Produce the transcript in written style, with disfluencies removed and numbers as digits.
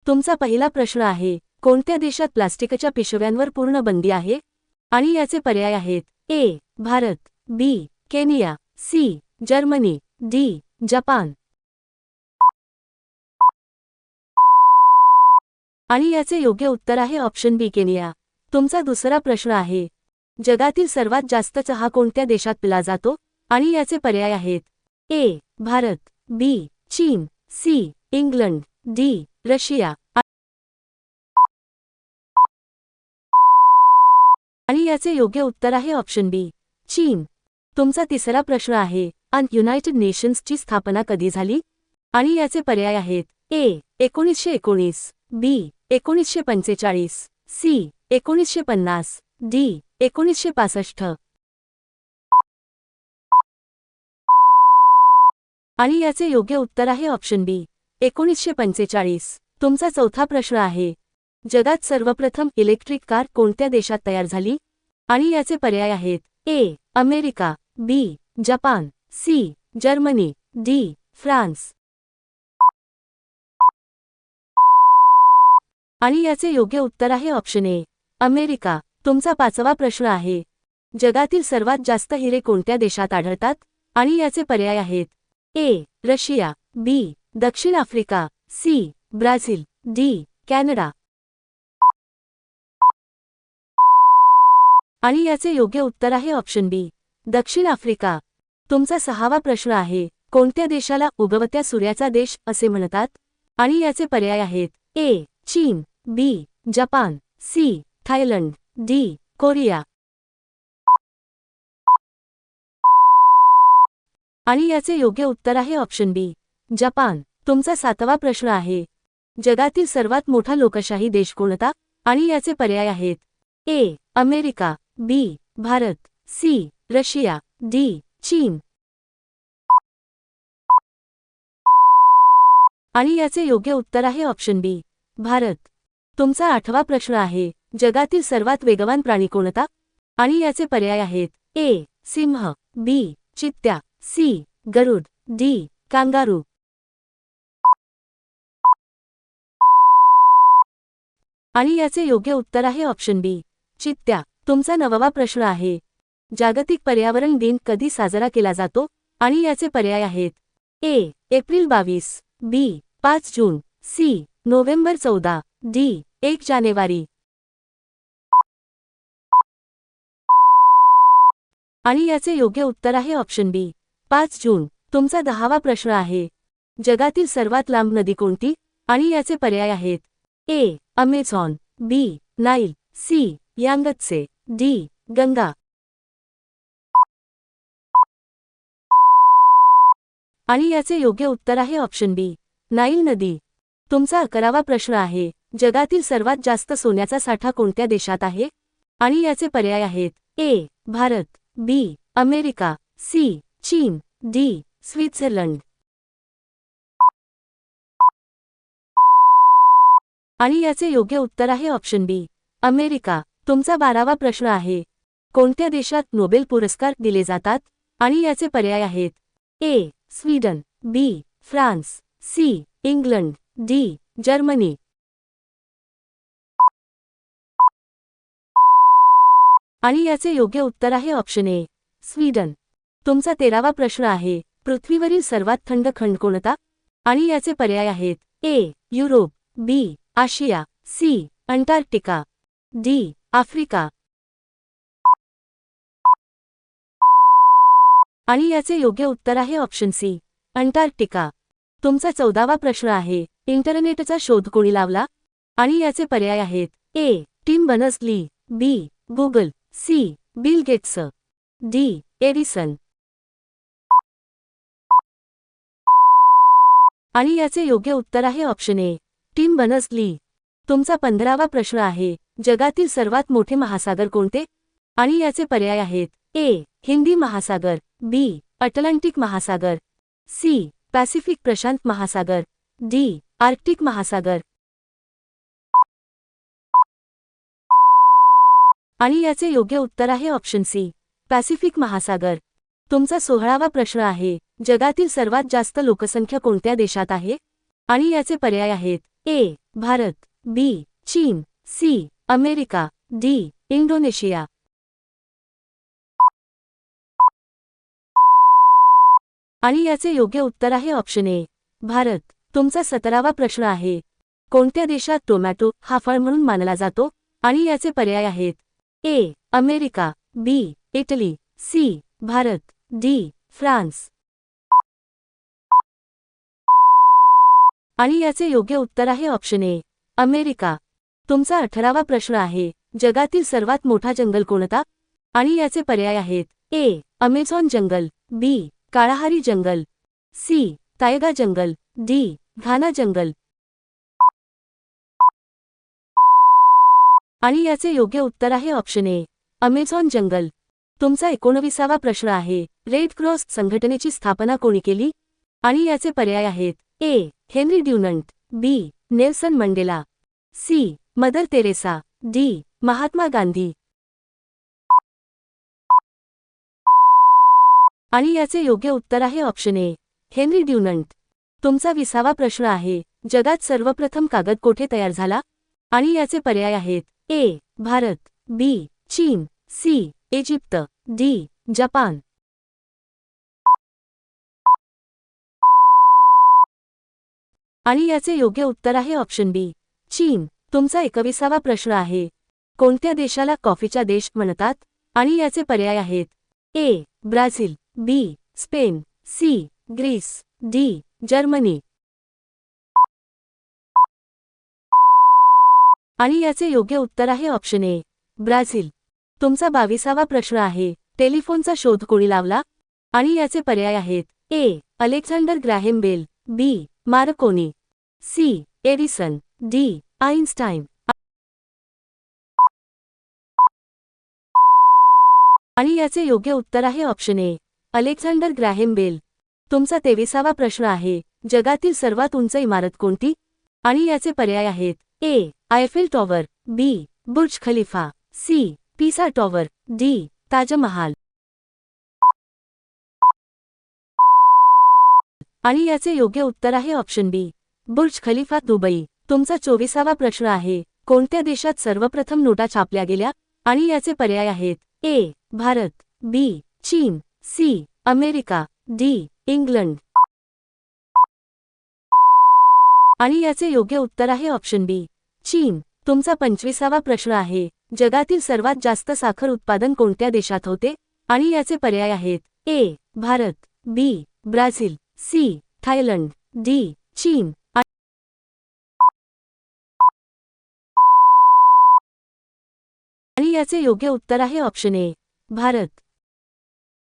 तुमचा पहिला प्रश्न आहे, कोणत्या देशात प्लास्टिकच्या पिशव्यांवर पूर्ण बंदी आहे? आणि याचे पर्याय आहेत: A. Bharat, B. Kenya, C. Germany, D. Japan. आणि याचे योग्य उत्तर आहे ऑप्शन बी, केनिया. तुमचा दुसरा प्रश्न आहे, जगातील सर्वात जास्त चहा कोणत्या देशात पिला जातो? आणि याचे पर्याय आहेत: ए. भारत, बी. चीन, सी. England, D. रशिया. आणि याचे योग्य उत्तर आहे ऑप्शन बी, चीन. तुमचा तिसरा प्रश्न आहे, युनायटेड नेशन्सची स्थापना कधी झाली? आणि याचे पर्याय आहेत: ए. 1919, बी. 1945, सी. 1950, डी. 1965. आणि याचे योग्य उत्तर आहे ऑप्शन बी, 1945. तुमचा चौथा प्रश्न आहे, जगात सर्वप्रथम इलेक्ट्रिक कार कोणत्या देशात तयार झाली? आणि याचे पर्याय आहेत: A. America, B. Japan, C. Germany, D. France. आणि याचे योग्य उत्तर आहे ऑप्शन ए. अमेरिका. तुमचा पाचवा प्रश्न आहे, जगातील सर्वात जास्त हिरे कोणत्या देशात आढळतात? आणि याचे पर्याय आहेत: ए. Russia, B. दक्षिण Africa, C. Brazil, D. Canada. आणि याचे योग्य उत्तर आहे ऑप्शन बी, दक्षिण आफ्रिका. तुमचा सहावा प्रश्न आहे, कोणत्या देशाला उगवत्या सूर्याचा देश असे म्हणतात? आणि याचे पर्याय आहेत: ए. चीन, B. Japan, C. Thailand, D. Korea. आणि याचे योग्य उत्तर आहे ऑप्शन बी, जपान. तुमचा सातवा प्रश्न आहे, जगातील सर्वात मोठा लोकशाही देश कोणता? आणि याचे पर्याय आहेत: A. America, B. Bharat, C. Russia, D. चीन. आणि याचे योग्य उत्तर आहे ऑप्शन बी, भारत. तुमचा आठवा प्रश्न आहे, जगातील सर्वात वेगवान प्राणी कोणता? आणि याचे पर्याय आहेत: ए. सिंह, बी. चित्त्या, सी. गरुड, डी. कांगारू. आणि याचे योग्य उत्तर आहे ऑप्शन बी, चित्त्या. तुमचा नववा प्रश्न आहे, जागतिक पर्यावरण दिन कधी साजरा केला जातो? आणि याचे पर्याय आहेत: ए. एप्रिल 22, बी. 5 जून, सी. November 14, D. 1 जानेवारी. आणि याचे योग्य उत्तर आहे ऑप्शन बी, 5 जून. तुमचा 10वा प्रश्न आहे, जगातील सर्वात लांब नदी कोणती? आणि याचे पर्याय आहेत: A. Amazon, B. Nile, C. Yangtze, D. Ganga. आणि याचे योग्य उत्तर आहे ऑप्शन बी, नाईल नदी. तुमचा 11वा प्रश्न आहे, जगातील सर्वात जास्त सोन्याचा साठा कोणत्या देशात आहे? आणि याचे पर्याय आहेत: A. Bharat, B. America, C. चीन, डी. स्वित्झर्लंड. आणि याचे योग्य उत्तर आहे ऑप्शन बी, अमेरिका. तुमचा 12वा प्रश्न आहे, कोणत्या देशात नोबेल पुरस्कार दिले जातात? आणि याचे पर्याय आहेत: A. Sweden, B. France, C. England, D. Germany. आणि याचे योग्य उत्तर आहे ऑप्शन ए. स्वीडन. तुमचा 13वा प्रश्न आहे, पृथ्वीवरील सर्वात थंड खंड कोणता? आणि याचे पर्याय आहेत: ए. युरोप, बी. आशिया, सी. Antarctica, D. आफ्रिका. आणि याचे योग्य उत्तर आहे ऑप्शन सी. अंटार्क्टिका. तुमचा 14वा प्रश्न आहे, इंटरनेटचा शोध कोणी लावला? आणि याचे पर्याय आहेत: A. Tim Berners-Lee, B. Google, C. Bill Gates, D. Edison. आणि याचे योग्य उत्तर आहे ऑप्शन ए. Tim Berners-Lee. तुमचा 15वा प्रश्न आहे, जगातील सर्वात मोठे महासागर कोणते? आणि याचे पर्याय आहेत: ए. हिंदी महासागर, बी. अटलांटिक महासागर, सी. पॅसिफिक प्रशांत महासागर, डी. आर्क्टिक महासागर. आणि याचे योग्य उत्तर आहे ऑप्शन सी. पॅसिफिक महासागर. तुमचा 16वा प्रश्न आहे, जगातील सर्वात जास्त लोकसंख्या कोणत्या देशात आहे? आणि याचे पर्याय आहेत: ए. भारत, बी चीन, सी अमेरिका, डी इंडोनेशिया. आणि याचे योग्य उत्तर आहे ऑप्शन ए भारत. तुमचा 17वा प्रश्न आहे. कोणत्या देशात टोमॅटो हा फळ म्हणून मानला जातो आणि याचे पर्याय आहेत. A America, B Italy, C Bharat, D France. आणि याचे योग्य उत्तर आहे ऑप्शन ए अमेरिका. तुमचा 18वा प्रश्न आहे. जगातील सर्वात मोठा जंगल कोणता आणि याचे पर्याय आहेत. A Amazon jungle, B काळाहारी jungle, C तायगा jungle, D घाना जंगल. आणि याचे योग्य उत्तर आहे ऑप्शन ए अमेझॉन जंगल. तुमचा 19वा प्रश्न आहे. रेड क्रॉस संघटनेची स्थापना कोणी केली आणि याचे पर्याय आहेत. A Henry Dunant, B Nelson Mandela, C Mother Teresa, D Mahatma Gandhi. आणि याचे योग्य उत्तर आहे ऑप्शन ए हेनरी ड्युनंट. तुमचा 20वा प्रश्न आहे. जगात सर्वप्रथम कागद कोठे तयार झाला आणि याचे पर्याय आहेत. ए भारत, बी चीन, सी इजिप्त, डी जपान. आणि याचे योग्य उत्तर आहे ऑप्शन बी चीन. तुमचा 21वा प्रश्न आहे. कोणत्या देशाला कॉफीचा देश म्हणतात आणि याचे पर्याय आहेत. A Brazil, B Spain, C Greece, D Germany. आणि याचे योग्य उत्तर आहे ऑप्शन ए ब्राझील. तुमचा 22वा प्रश्न आहे. टेलिफोनचा शोध कोणी लावला आणि याचे पर्याय आहेत. A Alexander Graham Bell, B Marconi, C Edison, D Einstein. आणि याचे योग्य उत्तर आहे option A Alexander Graham Bell. तुमचा 23वा प्रश्न आहे. जगातील सर्वात उंच इमारत कोणती आणि याचे पर्याय आहेत. ए आयफेल टॉवर, बी बुर्ज खलिफा, सी पिसा टॉवर, डी ताजमहाल. आणि याचे योग्य उत्तर आहे ऑप्शन बी बुर्ज खलिफा दुबई. तुमचा 24वा प्रश्न आहे. कोणत्या देशात सर्वप्रथम नोटा छापल्या गेल्या आणि याचे पर्याय आहेत. ए भारत, बी चीन, सी अमेरिका, डी इंग्लंड. आणि याचे योग्य उत्तर आहे ऑप्शन बी चीन. तुमचा 25वा प्रश्न आहे. जगातील सर्वात जास्त साखर उत्पादन कोणत्या देशात होते आणि याचे पर्याय आहेत. A Bharat, B Brazil, C Thailand, D चीन. आणि याचे योग्य उत्तर आहे ऑप्शन ए भारत.